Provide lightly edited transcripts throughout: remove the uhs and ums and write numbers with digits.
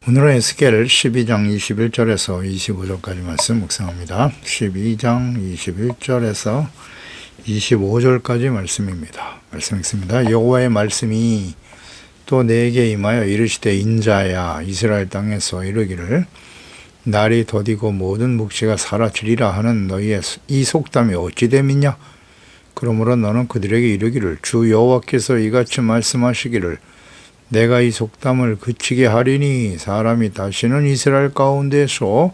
오늘은 에스겔 12장 21절에서 25절까지 말씀 묵상합니다. 12장 21절에서 25절까지 말씀입니다. 말씀 읽습니다. 여호와의 말씀이 또 내게 임하여 이르시되 인자야 이스라엘 땅에서 이르기를 날이 더디고 모든 묵시가 사라지리라 하는 너희의 이 속담이 어찌 됨이냐. 그러므로 너는 그들에게 이르기를 주 여호와께서 이같이 말씀하시기를 내가 이 속담을 그치게 하리니 사람이 다시는 이스라엘 가운데서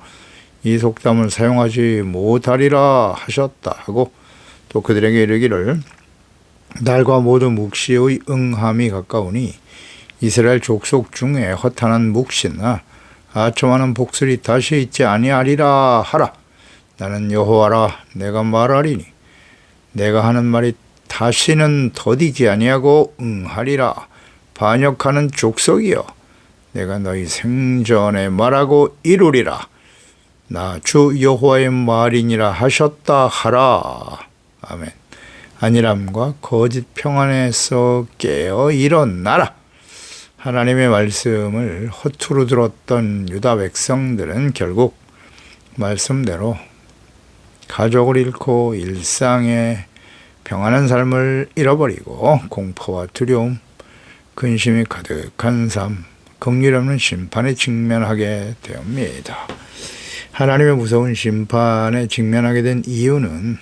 이 속담을 사용하지 못하리라 하셨다 하고 또 그들에게 이르기를 날과 모든 묵시의 응함이 가까우니 이스라엘 족속 중에 허탄한 묵시나 아첨하는 복술이 다시 있지 아니하리라 하라. 나는 여호와라. 내가 말하리니 내가 하는 말이 다시는 더디지 아니하고 응하리라. 반역하는 족속이여 내가 너희 생전에 말하고 이루리라. 나 주 여호와의 말이니라 하셨다 하라. 아멘. 안일함과 거짓 평안에서 깨어 일어나라. 하나님의 말씀을 허투루 들었던 유다 백성들은 결국 말씀대로 가족을 잃고 일상의 평안한 삶을 잃어버리고 공포와 두려움, 근심이 가득한 삶, 긍휼 없는 심판에 직면하게 됩니다. 하나님의 무서운 심판에 직면하게 된 이유는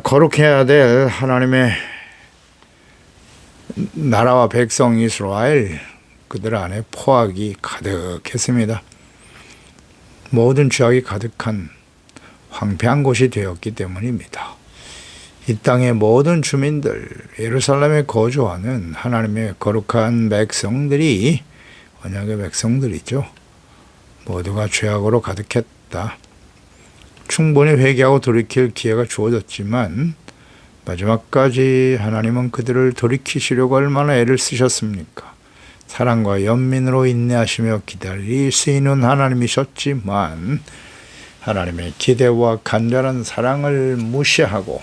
거룩해야 될 하나님의 나라와 백성 이스라엘 그들 안에 포악이 가득했습니다. 모든 죄악이 가득한 황폐한 곳이 되었기 때문입니다. 이 땅의 모든 주민들, 예루살렘에 거주하는 하나님의 거룩한 백성들이 언약의 백성들이죠. 모두가 죄악으로 가득했다. 충분히 회개하고 돌이킬 기회가 주어졌지만 마지막까지 하나님은 그들을 돌이키시려고 얼마나 애를 쓰셨습니까? 사랑과 연민으로 인내하시며 기다리시는 하나님이셨지만 하나님의 기대와 간절한 사랑을 무시하고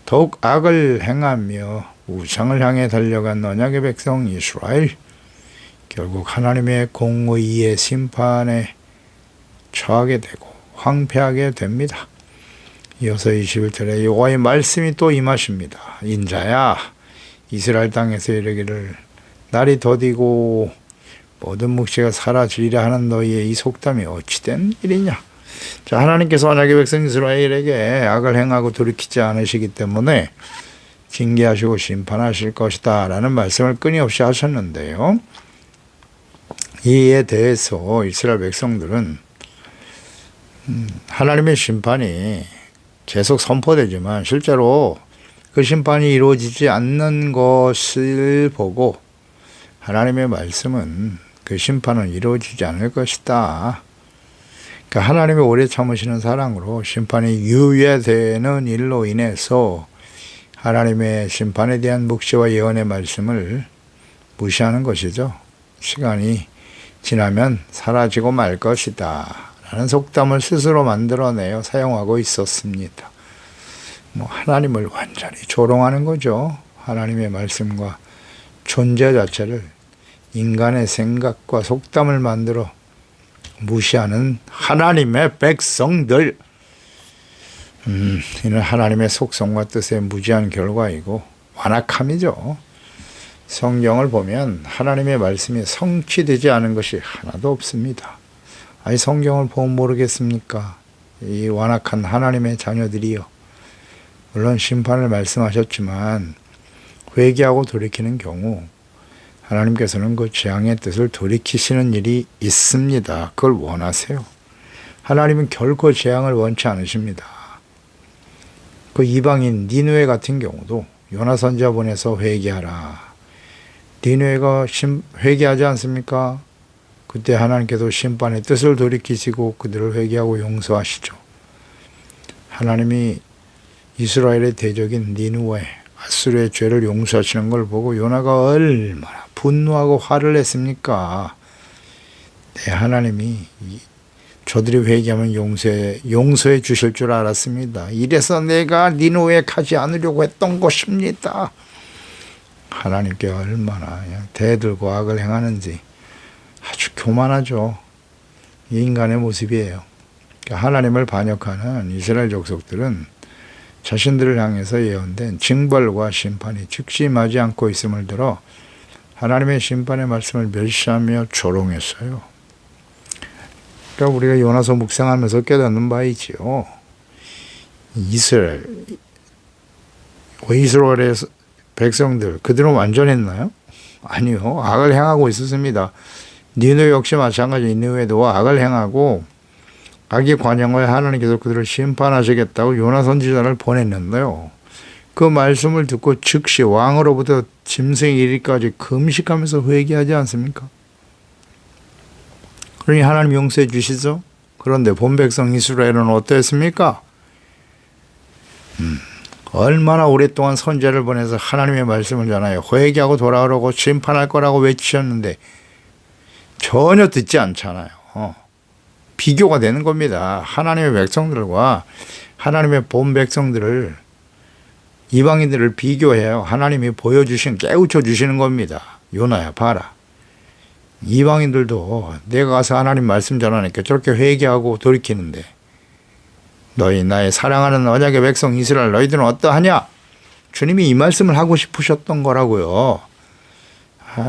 더욱 악을 행하며 우상을 향해 달려간 언약의 백성 이스라엘, 결국 하나님의 공의의 심판에 처하게 되고 황폐하게 됩니다. 이어서 21절에 여호와의 말씀이 또 임하십니다. 인자야 이스라엘 땅에서 이르기를 날이 더디고 모든 묵시가 사라지리라 하는 너희의 이 속담이 어찌된 일이냐. 자, 하나님께서 언약의 백성 이스라엘에게 악을 행하고 돌이키지 않으시기 때문에 징계하시고 심판하실 것이다 라는 말씀을 끊임없이 하셨는데요. 이에 대해서 이스라엘 백성들은 하나님의 심판이 계속 선포되지만 실제로 그 심판이 이루어지지 않는 것을 보고 하나님의 말씀은 그 심판은 이루어지지 않을 것이다. 그러니까 하나님의 오래 참으시는 사랑으로 심판이 유예되는 일로 인해서 하나님의 심판에 대한 묵시와 예언의 말씀을 무시하는 것이죠. 시간이 지나면 사라지고 말 것이다 라는 속담을 스스로 만들어내어 사용하고 있었습니다. 하나님을 완전히 조롱하는 거죠. 하나님의 말씀과 존재 자체를 인간의 생각과 속담을 만들어 무시하는 하나님의 백성들. 이는 하나님의 속성과 뜻의 무지한 결과이고 완악함이죠. 성경을 보면 하나님의 말씀이 성취되지 않은 것이 하나도 없습니다. 아니 성경을 보면 모르겠습니까? 이 완악한 하나님의 자녀들이요. 물론 심판을 말씀하셨지만 회개하고 돌이키는 경우 하나님께서는 그 재앙의 뜻을 돌이키시는 일이 있습니다. 그걸 원하세요. 하나님은 결코 재앙을 원치 않으십니다. 그 이방인 니느웨 같은 경우도 요나 선지자 보내서 회개하라. 니느웨가 회개하지 않습니까? 그때 하나님께서 심판의 뜻을 돌이키시고 그들을 회개하고 용서하시죠. 하나님이 이스라엘의 대적인 니느웨, 아수르의 죄를 용서하시는 걸 보고 요나가 얼마나 분노하고 화를 냈습니까? 네, 하나님이 저들이 회개하면 용서해 주실 줄 알았습니다. 이래서 내가 니느웨에 가지 않으려고 했던 것입니다. 하나님께 얼마나 대들고 악을 행하는지 교만하죠. 이 인간의 모습이에요. 그러니까 하나님을 반역하는 이스라엘 족속들은 자신들을 향해서 예언된 징벌과 심판이 즉시 임하지 않고 있음을 들어 하나님의 심판의 말씀을 멸시하며 조롱했어요. 그러니까 우리가 요나서 묵상하면서 깨닫는 바이지요. 이스라엘의 백성들 그들은 완전했나요? 아니요. 악을 행하고 있었습니다. 니누 역시 마찬가지. 니누에도 악을 행하고 악의 관영을 하나님께서 그들을 심판하시겠다고 요나 선지자를 보냈는데요. 그 말씀을 듣고 즉시 왕으로부터 짐승에 이르기까지 금식하면서 회개하지 않습니까? 그러니 하나님 용서해 주시죠. 그런데 본 백성 이스라엘은 어땠습니까? 얼마나 오랫동안 선지자를 보내서 하나님의 말씀을 전하여 회개하고 돌아오라고 심판할 거라고 외치셨는데 전혀 듣지 않잖아요. 비교가 되는 겁니다. 하나님의 백성들과 하나님의 본 백성들을 이방인들을 비교해요. 하나님이 보여주신 깨우쳐 주시는 겁니다. 요나야 봐라. 이방인들도 내가 가서 하나님 말씀 전하니까 저렇게 회개하고 돌이키는데 너희 나의 사랑하는 언약의 백성 이스라엘 너희들은 어떠하냐? 주님이 이 말씀을 하고 싶으셨던 거라고요.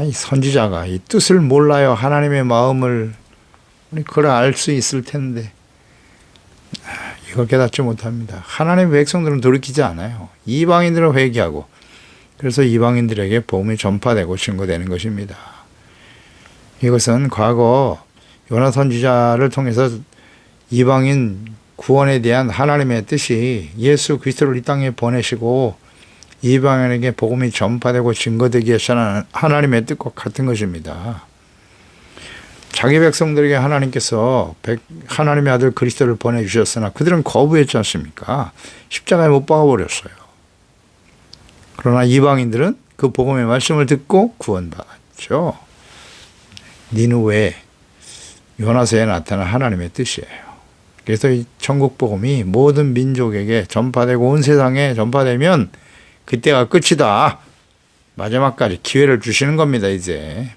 이 선지자가 이 뜻을 몰라요. 하나님의 마음을 그래 알 수 있을 텐데 이걸 깨닫지 못합니다. 하나님의 백성들은 돌이키지 않아요. 이방인들은 회개하고 그래서 이방인들에게 복음이 전파되고 증거되는 것입니다. 이것은 과거 요나 선지자를 통해서 이방인 구원에 대한 하나님의 뜻이 예수 그리스도를 이 땅에 보내시고 이방인에게 복음이 전파되고 증거되기 위해서는 하나님의 뜻과 같은 것입니다. 자기 백성들에게 하나님께서 하나님의 아들 그리스도를 보내주셨으나 그들은 거부했지 않습니까? 십자가에 못 박아버렸어요. 그러나 이방인들은 그 복음의 말씀을 듣고 구원받았죠. 니느웨 요나서에 나타난 하나님의 뜻이에요. 그래서 이 천국 복음이 모든 민족에게 전파되고 온 세상에 전파되면 그때가 끝이다. 마지막까지 기회를 주시는 겁니다. 이제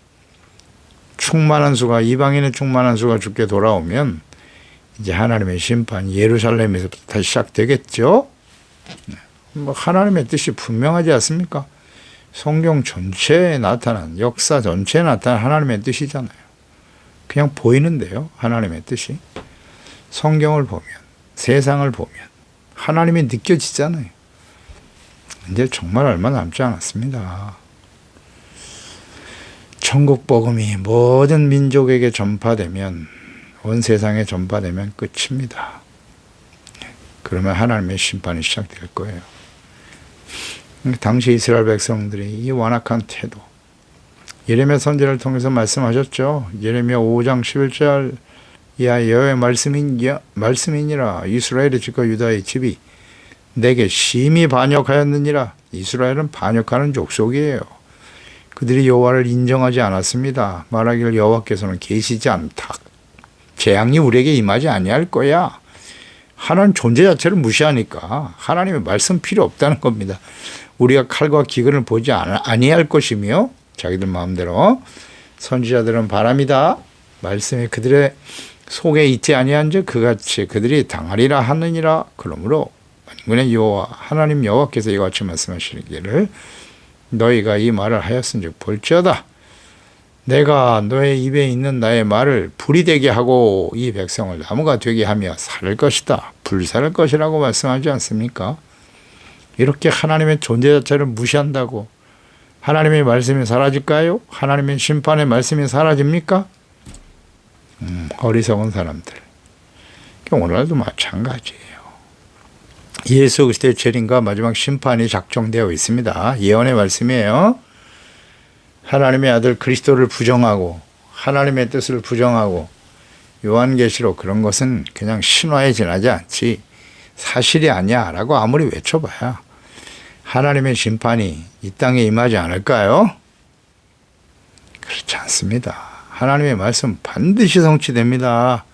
충만한 수가 이방인의 충만한 수가 죽게 돌아오면 이제 하나님의 심판이 예루살렘에서부터 다시 시작되겠죠. 하나님의 뜻이 분명하지 않습니까? 성경 전체에 나타난 역사 전체에 나타난 하나님의 뜻이잖아요. 그냥 보이는데요. 하나님의 뜻이 성경을 보면 세상을 보면 하나님이 느껴지잖아요. 이제 정말 얼마 남지 않았습니다. 천국 복음이 모든 민족에게 전파되면 온 세상에 전파되면 끝입니다. 그러면 하나님의 심판이 시작될 거예요. 당시 이스라엘 백성들이 이 완악한 태도 예레미야 선지자를 통해서 말씀하셨죠. 예레미야 5장 11절 여호와의 말씀이니라 이스라엘의 집과 유다의 집이 내게 심히 반역하였느니라. 이스라엘은 반역하는 족속이에요. 그들이 여호와를 인정하지 않았습니다. 말하기를 여호와께서는 계시지 않다. 재앙이 우리에게 임하지 아니할 거야. 하나님 존재 자체를 무시하니까 하나님의 말씀 필요 없다는 겁니다. 우리가 칼과 기근을 보지 아니할 것이며 자기들 마음대로 선지자들은 바랍니다. 말씀이 그들의 속에 있지 아니한즉 그같이 그들이 당하리라 하느니라. 그러므로 만군의 여호와 하나님 여호와께서 이같이 말씀하시기를 너희가 이 말을 하였은즉 볼지어다 내가 너의 입에 있는 나의 말을 불이 되게 하고 이 백성을 나무가 되게 하며 살을 것이다. 불살을 것이라고 말씀하지 않습니까? 이렇게 하나님의 존재 자체를 무시한다고 하나님의 말씀이 사라질까요? 하나님의 심판의 말씀이 사라집니까? 어리석은 사람들. 오늘날도 마찬가지예요. 예수 그리스도의 재림과 마지막 심판이 작정되어 있습니다. 예언의 말씀이에요. 하나님의 아들 그리스도를 부정하고 하나님의 뜻을 부정하고 요한계시록 그런 것은 그냥 신화에 지나지 않지 사실이 아니야 라고 아무리 외쳐봐야 하나님의 심판이 이 땅에 임하지 않을까요? 그렇지 않습니다. 하나님의 말씀 반드시 성취됩니다.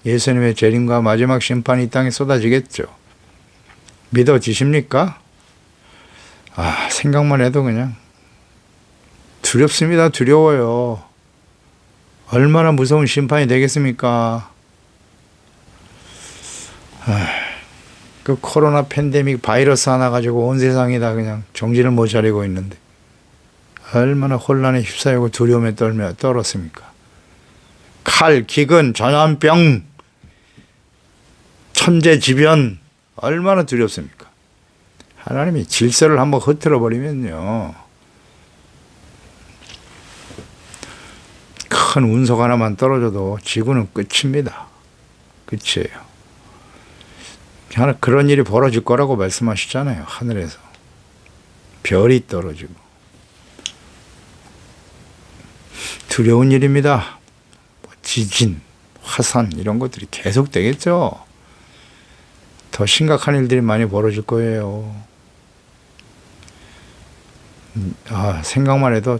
예수님의 재림과 마지막 심판이 이 땅에 쏟아지겠죠. 믿어지십니까? 생각만 해도 그냥 두렵습니다. 두려워요. 얼마나 무서운 심판이 되겠습니까? 그 코로나 팬데믹 바이러스 하나 가지고 온 세상이 다 그냥 정신을 못 차리고 있는데 얼마나 혼란에 휩싸이고 두려움에 떨었습니까? 칼, 기근, 전염병, 천재지변 얼마나 두렵습니까? 하나님이 질서를 한번 흐트러 버리면요, 큰 운석 하나만 떨어져도 지구는 끝입니다. 끝이에요. 그런 일이 벌어질 거라고 말씀하시잖아요. 하늘에서 별이 떨어지고. 두려운 일입니다. 지진, 화산 이런 것들이 계속 되겠죠. 더 심각한 일들이 많이 벌어질 거예요. 생각만 해도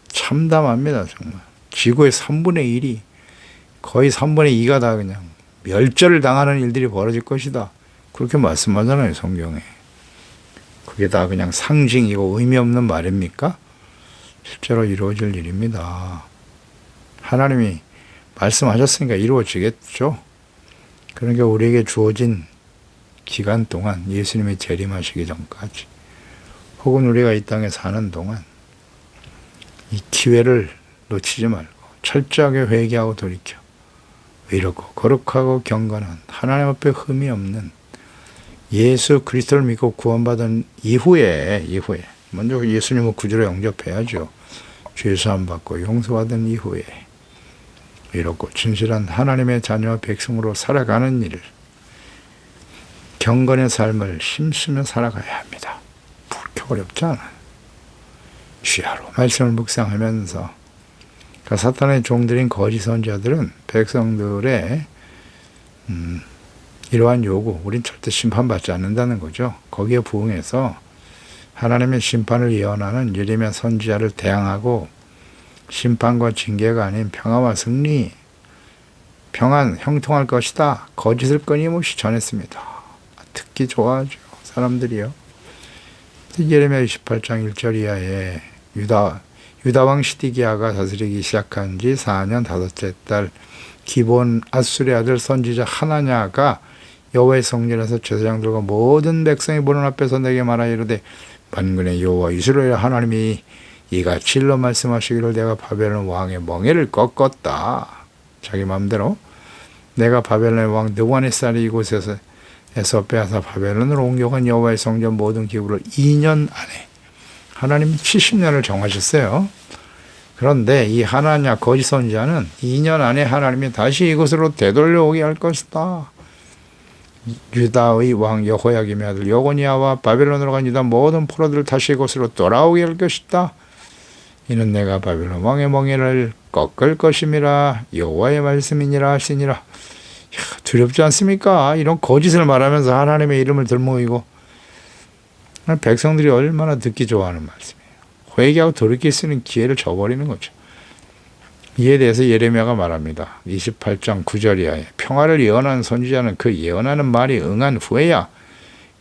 참담합니다. 정말. 지구의 3분의 1이, 거의 3분의 2가 다 그냥 멸절을 당하는 일들이 벌어질 것이다. 그렇게 말씀하잖아요, 성경에. 그게 다 그냥 상징이고 의미 없는 말입니까? 실제로 이루어질 일입니다. 하나님이 말씀하셨으니까 이루어지겠죠. 그러니까 우리에게 주어진 기간 동안, 예수님이 재림하시기 전까지, 혹은 우리가 이 땅에 사는 동안 이 기회를 놓치지 말고 철저하게 회개하고 돌이켜 의롭고 거룩하고 경건한 하나님 앞에 흠이 없는 예수 그리스도를 믿고 구원받은 이후에 먼저 예수님을 구주로 영접해야죠. 죄 사함 받고 용서받은 이후에 의롭고 진실한 하나님의 자녀와 백성으로 살아가는 일을, 경건의 삶을 힘쓰며 살아가야 합니다. 그렇게 어렵지 않아요. 주야로 말씀을 묵상하면서 그 사탄의 종들인 거짓 선지자들은 백성들의 이러한 요구, 우린 절대 심판받지 않는다는 거죠. 거기에 부응해서 하나님의 심판을 예언하는 예레미야 선지자를 대항하고 심판과 징계가 아닌 평화와 승리, 평안, 형통할 것이다, 거짓을 끊임없이 전했습니다. 듣기 좋아하죠, 사람들이요. 예레미야 28장 1절 이하에 유다왕 시디기야가 다스리기 시작한 지 4년 5째 달 기본 아수르의 아들 선지자 하나냐가 여호와의 성전에서 제사장들과 모든 백성이 보는 앞에서 내게 말하여 이르되, 만군의 여호와 이스라엘 하나님이 이같이 일러 말씀하시기를, 내가 바벨론 왕의 멍에를 꺾었다. 자기 마음대로 내가 바벨론의 왕 느부갓네살이 이곳에서 빼앗아 바벨론으로 옮겨간 여호와의 성전 모든 기구를 2년 안에, 하나님이 70년을 정하셨어요. 그런데 이 하나냐 거짓 선지자는 2년 안에 하나님이 다시 이곳으로 되돌려오게 할 것이다. 유다의 왕 여호야김의 아들 여고니아와 바벨론으로 간 유다 모든 포로들을 다시 이곳으로 돌아오게 할 것이다. 이는 내가 바벨론 왕의 멍에를 꺾을 것임이라 여호와의 말씀이니라 하시니라. 두렵지 않습니까? 이런 거짓을 말하면서 하나님의 이름을 들모이고, 백성들이 얼마나 듣기 좋아하는 말씀이에요. 회개하고 돌이킬 수 있는 기회를 저버리는 거죠. 이에 대해서 예레미야가 말합니다. 28장 9절 이하에 평화를 예언하는 선지자는 그 예언하는 말이 응한 후에야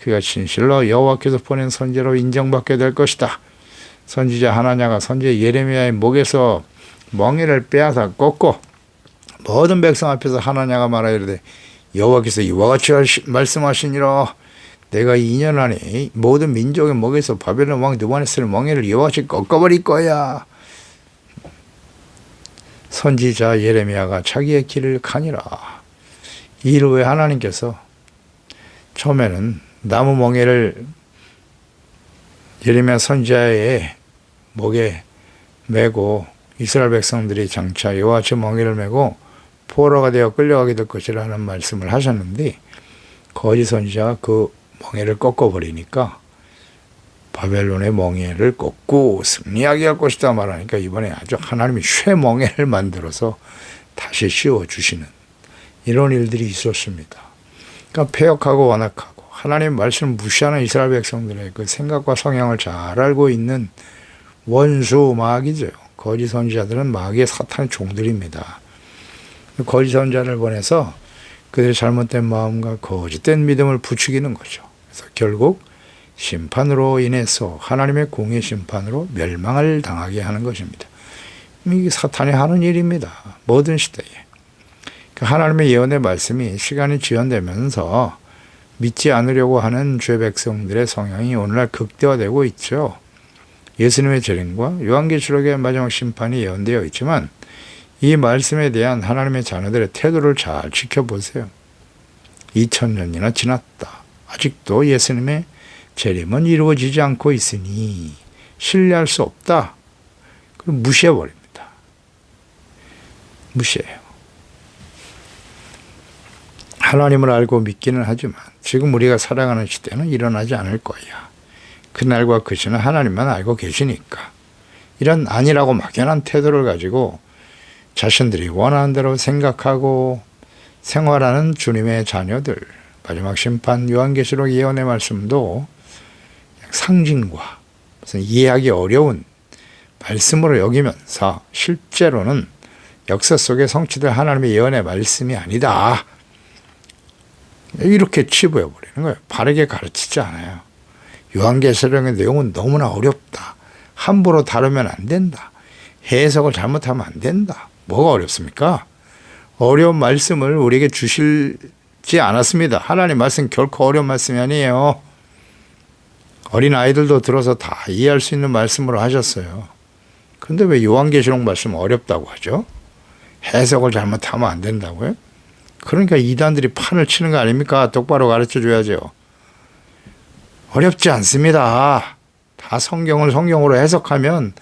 그가 진실로 여호와께서 보낸 선지자로 인정받게 될 것이다. 선지자 하나냐가 선지자 예레미야의 목에서 멍에를 빼앗아 꺾고 모든 백성 앞에서 하나냐가 말하여 이르되, 여호와께서 이와 같이 말씀하시니라. 내가 2년 안에 모든 민족의 목에서 바벨론 왕 느부갓네살 멍에를 여호와같이 꺾어버릴 거야. 선지자 예레미야가 자기의 길을 가니라. 이일 후에 하나님께서 처음에는 나무 멍에를 예레미야 선지자의 목에 메고 이스라엘 백성들이 장차 여호와같이 멍에를 메고 포로가 되어 끌려가게 될 것이라는 말씀을 하셨는데, 거짓 선지자가 그 멍에를 꺾어버리니까 바벨론의 멍에를 꺾고 승리하게 할 것이다 말하니까 이번에 아주 하나님이 쇠멍에를 만들어서 다시 씌워주시는 이런 일들이 있었습니다. 그러니까 패역하고 완악하고 하나님의 말씀을 무시하는 이스라엘 백성들의 그 생각과 성향을 잘 알고 있는 원수 마귀죠. 거짓 선지자들은 마귀의 사탄의 종들입니다. 거짓 선지자를 보내서 그들의 잘못된 마음과 거짓된 믿음을 부추기는 거죠. 그래서 결국 심판으로 인해서 하나님의 공의 심판으로 멸망을 당하게 하는 것입니다. 이게 사탄이 하는 일입니다. 모든 시대에. 그 하나님의 예언의 말씀이 시간이 지연되면서 믿지 않으려고 하는 주의 백성들의 성향이 오늘날 극대화되고 있죠. 예수님의 재림과 요한계시록의 마지막 심판이 예언되어 있지만 이 말씀에 대한 하나님의 자녀들의 태도를 잘 지켜보세요. 2000년이나 지났다. 아직도 예수님의 재림은 이루어지지 않고 있으니 신뢰할 수 없다. 그럼 무시해버립니다. 무시해요. 하나님을 알고 믿기는 하지만 지금 우리가 살아가는 시대는 일어나지 않을 거야. 그날과 그 시는 하나님만 알고 계시니까. 이런 아니라고 막연한 태도를 가지고 자신들이 원하는 대로 생각하고 생활하는 주님의 자녀들, 마지막 심판 요한계시록 예언의 말씀도 상징과 무슨 이해하기 어려운 말씀으로 여기면서 실제로는 역사 속에 성취될 하나님의 예언의 말씀이 아니다. 이렇게 치부해버리는 거예요. 바르게 가르치지 않아요. 요한계시록의 내용은 너무나 어렵다. 함부로 다루면 안 된다. 해석을 잘못하면 안 된다. 뭐가 어렵습니까? 어려운 말씀을 우리에게 주시지 않았습니다. 하나님 말씀 결코 어려운 말씀이 아니에요. 어린 아이들도 들어서 다 이해할 수 있는 말씀으로 하셨어요. 그런데 왜 요한계시록 말씀 어렵다고 하죠? 해석을 잘못하면 안 된다고요? 그러니까 이단들이 판을 치는 거 아닙니까? 똑바로 가르쳐 줘야죠. 어렵지 않습니다. 다 성경을 성경으로 해석하면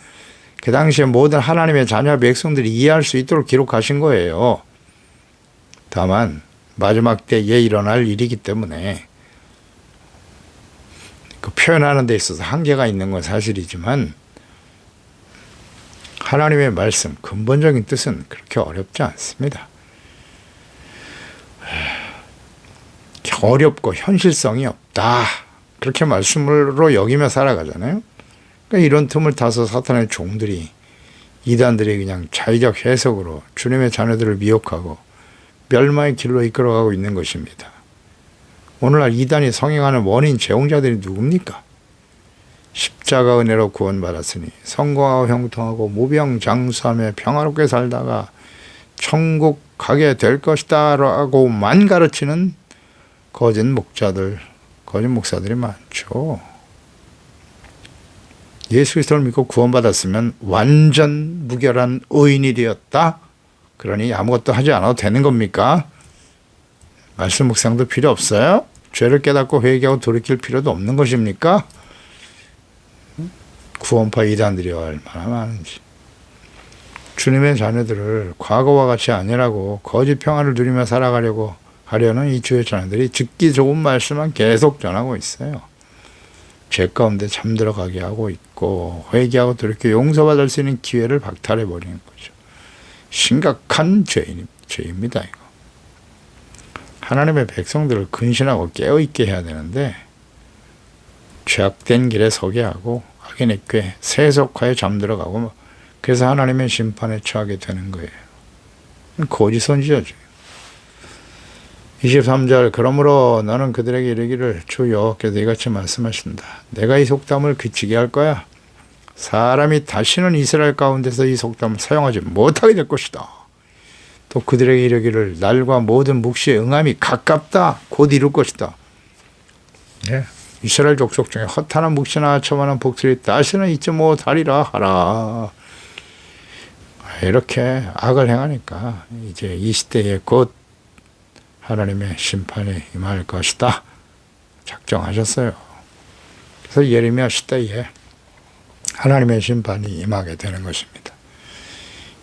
그 당시에 모든 하나님의 자녀 백성들이 이해할 수 있도록 기록하신 거예요. 다만 마지막 때에 일어날 일이기 때문에 그 표현하는 데 있어서 한계가 있는 건 사실이지만 하나님의 말씀 근본적인 뜻은 그렇게 어렵지 않습니다. 어렵고 현실성이 없다. 그렇게 말씀으로 여기며 살아가잖아요. 그러니까 이런 틈을 타서 사탄의 종들이 이단들이 그냥 자의적 해석으로 주님의 자녀들을 미혹하고 멸망의 길로 이끌어가고 있는 것입니다. 오늘날 이단이 성행하는 원인 제공자들이 누굽니까? 십자가 은혜로 구원받았으니 성공하고 형통하고 무병장수하며 평화롭게 살다가 천국 가게 될 것이다 라고만 가르치는 거짓 목사들이 많죠. 예수 그리스도를 믿고 구원받았으면 완전 무결한 의인이 되었다. 그러니 아무것도 하지 않아도 되는 겁니까? 말씀 묵상도 필요 없어요? 죄를 깨닫고 회개하고 돌이킬 필요도 없는 것입니까? 구원파 이단들이 얼마나 많은지. 주님의 자녀들을 과거와 같이 아니라고 거짓 평화를 누리며 살아가려고 하려는 이 주의 자녀들이 듣기 좋은 말씀만 계속 전하고 있어요. 죄 가운데 잠들어가게 하고 있고 회개하고 돌이켜 용서받을 수 있는 기회를 박탈해버리는 거죠. 심각한 죄입니다. 이거. 하나님의 백성들을 근신하고 깨어있게 해야 되는데 죄악된 길에 서게 하고 악인의 꾀, 세속화에 잠들어가고 그래서 하나님의 심판에 처하게 되는 거예요. 거짓 선지자죠. 23절 그러므로 너는 그들에게 이르기를 주 여호와께서 이같이 말씀하신다. 내가 이 속담을 그치게 할 거야. 사람이 다시는 이스라엘 가운데서 이 속담을 사용하지 못하게 될 것이다. 또 그들에게 이르기를 날과 모든 묵시의 응함이 가깝다. 곧 이룰 것이다. 네. 이스라엘 족속 중에 허탄한 묵시나 처만한 복술이 다시는 잊지 못하리라 하라. 이렇게 악을 행하니까 이제 이 시대에 곧 하나님의 심판이 임할 것이다. 작정하셨어요. 그래서 예레미야 시대에 하나님의 심판이 임하게 되는 것입니다.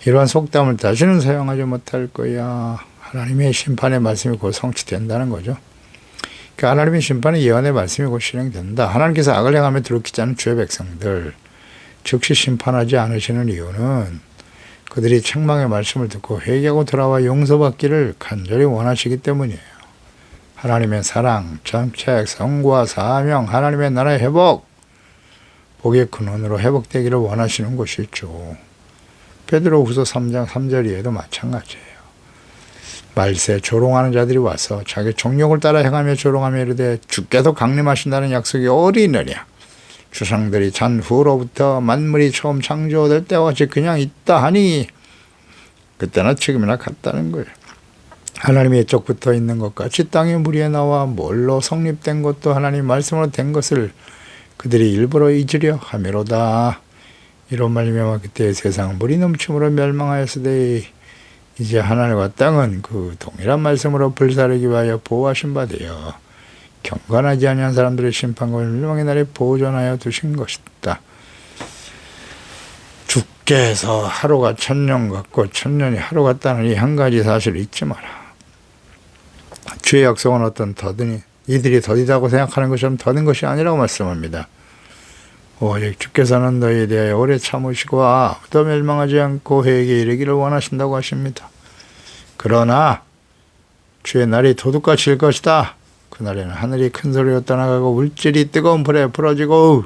이러한 속담을 다시는 사용하지 못할 거야. 하나님의 심판의 말씀이 곧 성취된다는 거죠. 그러니까 하나님의 심판의 예언의 말씀이 곧 실행된다. 하나님께서 악을 행하며 드럽히지 않은 주의 백성들 즉시 심판하지 않으시는 이유는 그들이 책망의 말씀을 듣고 회개하고 돌아와 용서받기를 간절히 원하시기 때문이에요. 하나님의 사랑, 정책, 성과, 사명, 하나님의 나라의 회복, 복의 근원으로 회복되기를 원하시는 것이죠. 베드로후서 3장 3절 이에도 마찬가지예요. 말세 조롱하는 자들이 와서 자기 정욕을 따라 행하며 조롱하며 이르되 주께서 강림하신다는 약속이 어디 있느냐. 주상들이 잔 후로부터 만물이 처음 창조될 때와 같이 그냥 있다 하니 그때나 지금이나 같다는 거예요. 하나님의 쪽 붙어 있는 것 같이 땅의 무리에 나와 뭘로 성립된 것도 하나님 말씀으로 된 것을 그들이 일부러 잊으려 함이로다. 이런 말이면 그때 세상 물이 넘침으로 멸망하였으되 이제 하늘과 땅은 그 동일한 말씀으로 불사르기 위하여 보호하신 바 되어 경건하지 아니한 사람들의 심판과 멸망의 날에 보존하여 두신 것이다. 주께서 하루가 1000년 같고 1000년이 하루 같다는 이 한 가지 사실을 잊지 마라. 주의 약속은 어떤 더디니 이들이 더디다고 생각하는 것처럼 더딘 것이 아니라고 말씀합니다. 오직 주께서는 너희에 대하여 오래 참으시고 아무도 멸망하지 않고 회개에 이르기를 원하신다고 하십니다. 그러나 주의 날이 도둑같이 일 것이다. 그날에는 하늘이 큰 소리로 떠나가고 물질이 뜨거운 불에 부러지고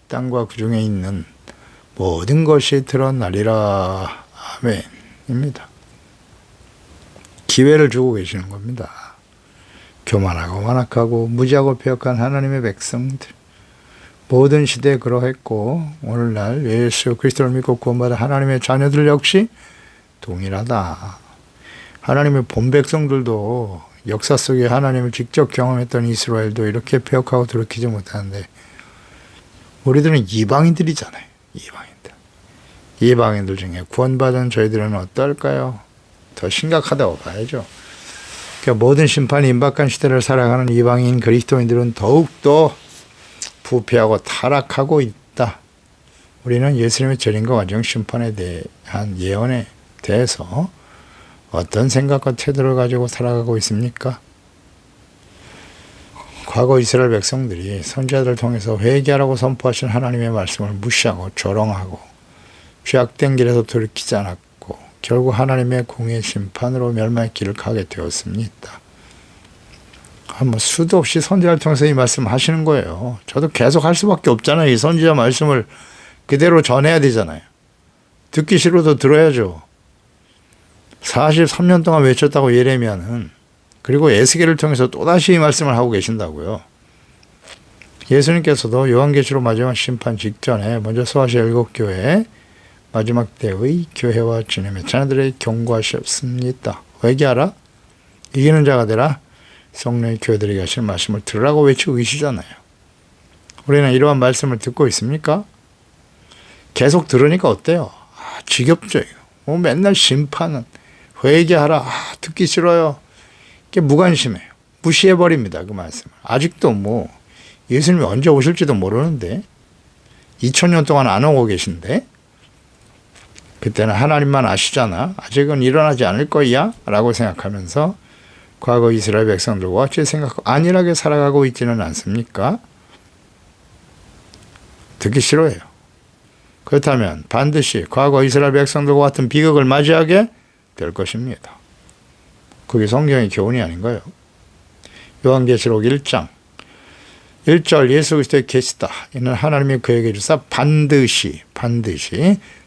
땅과 그 중에 있는 모든 것이 드러나리라. 아멘입니다. 기회를 주고 계시는 겁니다. 교만하고 완악하고 무지하고 배역한 하나님의 백성들, 모든 시대에 그러했고 오늘날 예수 그리스도를 믿고 구원받은 하나님의 자녀들 역시 동일하다. 하나님의 본 백성들도 역사 속에 하나님을 직접 경험했던 이스라엘도 이렇게 배역하고 돌이키지 못하는데 우리들은 이방인들이잖아요. 이방인들 중에 구원받은 저희들은 어떨까요? 더 심각하다고 봐야죠. 그러니까 모든 심판이 임박한 시대를 살아가는 이방인 그리스도인들은 더욱더 부패하고 타락하고 있다. 우리는 예수님의 절임과 완전 심판에 대한 예언에 대해서 어떤 생각과 태도를 가지고 살아가고 있습니까? 과거 이스라엘 백성들이 선지자들을 통해서 회개하라고 선포하신 하나님의 말씀을 무시하고 조롱하고 죄악된 길에서 돌이키지 않았고 결국 하나님의 공의 심판으로 멸망의 길을 가게 되었습니다. 수도 없이 선지자를 통해서 이 말씀 하시는 거예요. 저도 계속 할 수밖에 없잖아요. 이 선지자 말씀을 그대로 전해야 되잖아요. 듣기 싫어도 들어야죠. 43년 동안 외쳤다고 예레미야는. 그리고 에스겔을 통해서 또다시 이 말씀을 하고 계신다고요. 예수님께서도 요한계시록 마지막 심판 직전에 먼저 소아시아 7교회 마지막 때의 교회와 주님의 자녀들에게 경고하셨습니다. 회개하라. 이기는 자가 되라. 성령의 교회들에게 하신 말씀을 들으라고 외치고 계시잖아요. 우리는 이러한 말씀을 듣고 있습니까? 계속 들으니까 어때요? 지겹죠. 맨날 심판은 회개하라. 듣기 싫어요. 이게 무관심해요. 무시해버립니다. 그 말씀을. 아직도 예수님이 언제 오실지도 모르는데 2000년 동안 안 오고 계신데 그때는 하나님만 아시잖아. 아직은 일어나지 않을 거야 라고 생각하면서 과거 이스라엘 백성들과 같이 생각하고 안일하게 살아가고 있지는 않습니까? 듣기 싫어해요. 그렇다면 반드시 과거 이스라엘 백성들과 같은 비극을 맞이하게 될 것입니다. 그게 성경의 교훈이 아닌가요? 요한계시록 1장 1절 예수 그리스도의 계시다. 이는 하나님이 그에게 주사 반드시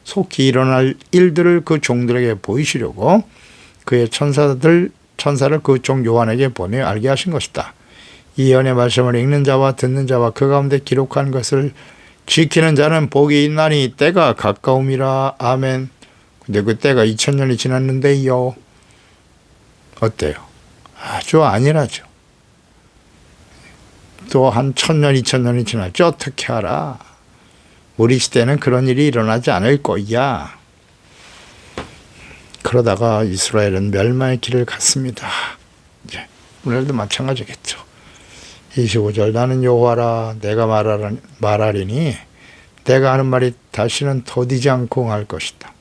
속히 일어날 일들을 그 종들에게 보이시려고 그의 천사를 그 종 요한에게 보내 알게 하신 것이다. 이 예언의 말씀을 읽는 자와 듣는 자와 그 가운데 기록한 것을 지키는 자는 복이 있나니 때가 가까움이라. 아멘. 근데 그 때가 2000년이 지났는데요. 어때요? 아주 안일하죠. 또 한 1000년, 2000년이 지났죠. 어떻게 하라. 우리 시대는 그런 일이 일어나지 않을 거야. 그러다가 이스라엘은 멸망의 길을 갔습니다. 이제 오늘도 마찬가지겠죠. 25절 나는 여호와라. 내가 말하리니 내가 하는 말이 다시는 더디지 않고 할 것이다.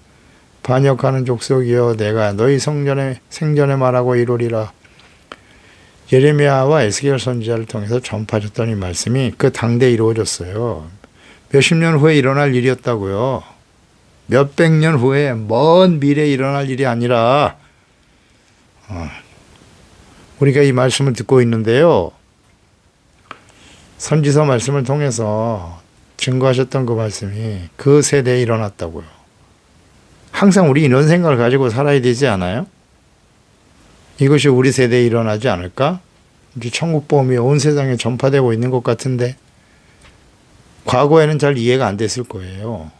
반역하는 족속이여 내가 너희 생전에 말하고 이루리라. 예레미야와 에스겔 선지자를 통해서 전파하셨던 이 말씀이 그 당대에 이루어졌어요. 몇십 년 후에 일어날 일이었다고요. 몇백 년 후에 먼 미래에 일어날 일이 아니라 우리가 이 말씀을 듣고 있는데요. 선지서 말씀을 통해서 증거하셨던 그 말씀이 그 세대에 일어났다고요. 항상 우리 이런 생각을 가지고 살아야 되지 않아요? 이것이 우리 세대에 일어나지 않을까? 이제 천국복음이 온 세상에 전파되고 있는 것 같은데 과거에는 잘 이해가 안 됐을 거예요.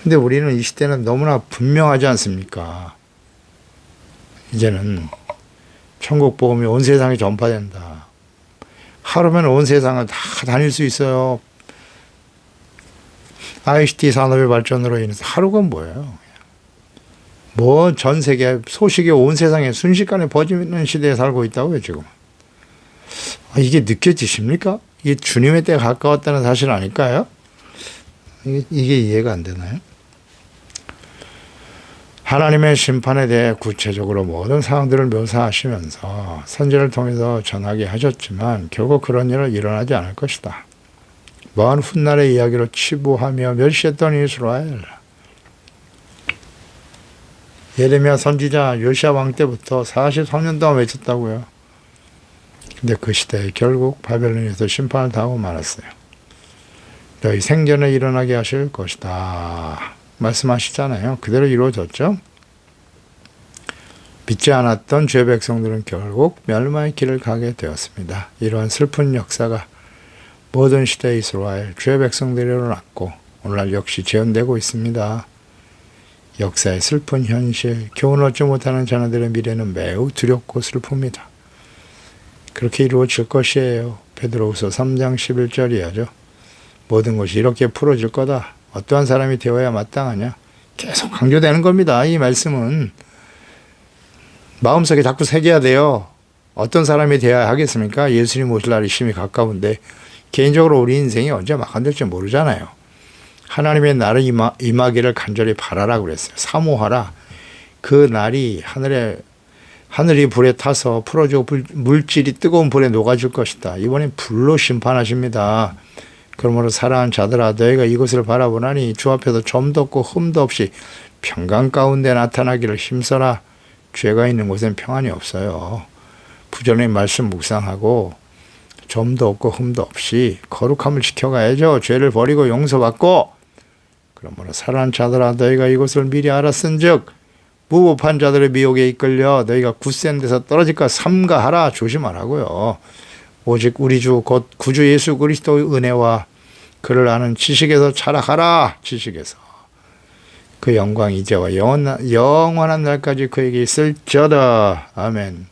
근데 우리는 이 시대는 너무나 분명하지 않습니까? 이제는 천국 복음이 온 세상에 전파된다. 하루면 온 세상을 다 다닐 수 있어요. ICT 산업의 발전으로 인해서 하루가 뭐예요? 뭐 전 세계 소식이 온 세상에 순식간에 퍼지는 시대에 살고 있다고요, 지금. 이게 느껴지십니까? 이게 주님의 때가 가까웠다는 사실 아닐까요? 이게 이해가 안 되나요? 하나님의 심판에 대해 구체적으로 모든 상황들을 묘사하시면서 선지를 통해서 전하게 하셨지만 결국 그런 일은 일어나지 않을 것이다. 먼 훗날의 이야기로 치부하며 멸시했던 이스라엘. 예레미야 선지자 요시야 왕 때부터 43년 동안 외쳤다고요. 근데 그 시대에 결국 바벨론에서 심판을 당하고 말았어요. 너희 생전에 일어나게 하실 것이다. 말씀하시잖아요. 그대로 이루어졌죠. 믿지 않았던 주의 백성들은 결국 멸망의 길을 가게 되었습니다. 이러한 슬픈 역사가 모든 시대의 이스라엘 주의 백성들이 일어났고 오늘날 역시 재현되고 있습니다. 역사의 슬픈 현실, 교훈 얻지 못하는 자녀들의 미래는 매우 두렵고 슬픕니다. 그렇게 이루어질 것이에요. 베드로후서 3장 11절이야죠. 모든 것이 이렇게 풀어질 거다. 어떠한 사람이 되어야 마땅하냐? 계속 강조되는 겁니다. 이 말씀은 마음속에 자꾸 새겨야 돼요. 어떤 사람이 되어야 하겠습니까? 예수님 오실 날이 심히 가까운데 개인적으로 우리 인생이 언제 막한될지 모르잖아요. 하나님의 날을 임하기를 간절히 바라라고 그랬어요. 사모하라. 그 날이 하늘이 불에 타서 풀어지고 물질이 뜨거운 불에 녹아질 것이다. 이번엔 불로 심판하십니다. 그러므로 사랑하는 자들아 너희가 이것을 바라보나니 주 앞에서 점도 없고 흠도 없이 평강 가운데 나타나기를 힘써라. 죄가 있는 곳엔 평안이 없어요. 부전의 말씀 묵상하고 점도 없고 흠도 없이 거룩함을 지켜가야죠. 죄를 버리고 용서받고. 그러므로 사랑하는 자들아 너희가 이것을 미리 알았은즉 무법한 자들의 미혹에 이끌려 너희가 굳센 데서 떨어질까 삼가하라. 조심하라고요. 오직 우리 주 곧 구주 예수 그리스도의 은혜와 그를 아는 지식에서 자라가라. 지식에서 그 영광 이제와 영원한 날까지 그에게 있을지어다. 아멘.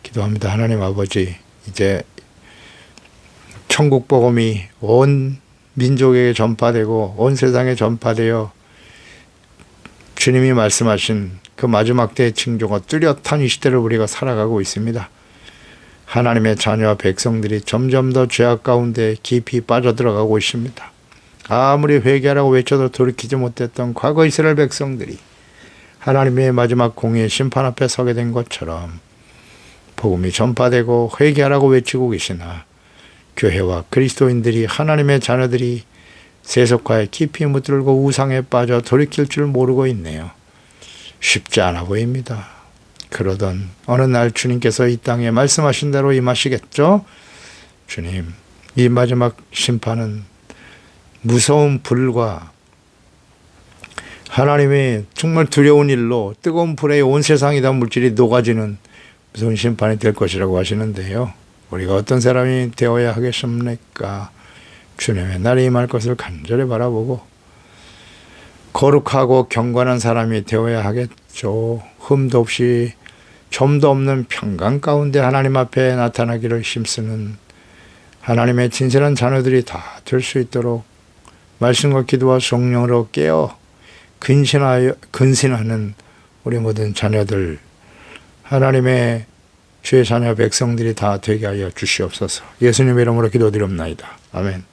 기도합니다. 하나님 아버지, 이제 천국 복음이 온 민족에게 전파되고 온 세상에 전파되어 주님이 말씀하신 그 마지막 때의 징조가 뚜렷한 이 시대를 우리가 살아가고 있습니다. 하나님의 자녀와 백성들이 점점 더 죄악 가운데 깊이 빠져들어가고 있습니다. 아무리 회개하라고 외쳐도 돌이키지 못했던 과거 이스라엘 백성들이 하나님의 마지막 공의의 심판 앞에 서게 된 것처럼 복음이 전파되고 회개하라고 외치고 계시나 교회와 그리스도인들이 하나님의 자녀들이 세속화에 깊이 묻들고 우상에 빠져 돌이킬 줄 모르고 있네요. 쉽지 않아 보입니다. 그러던 어느 날 주님께서 이 땅에 말씀하신 대로 임하시겠죠? 주님, 이 마지막 심판은 무서운 불과 하나님의 정말 두려운 일로 뜨거운 불에 온 세상이 다 물질이 녹아지는 무서운 심판이 될 것이라고 하시는데요. 우리가 어떤 사람이 되어야 하겠습니까? 주님의 날이 임할 것을 간절히 바라보고 거룩하고 경건한 사람이 되어야 하겠죠. 흠도 없이 점도 없는 평강 가운데 하나님 앞에 나타나기를 힘쓰는 하나님의 진실한 자녀들이 다 될 수 있도록 말씀과 기도와 성령으로 깨어 근신하는 우리 모든 자녀들, 하나님의 주의 자녀 백성들이 다 되게 하여 주시옵소서. 예수님의 이름으로 기도드립나이다. 아멘.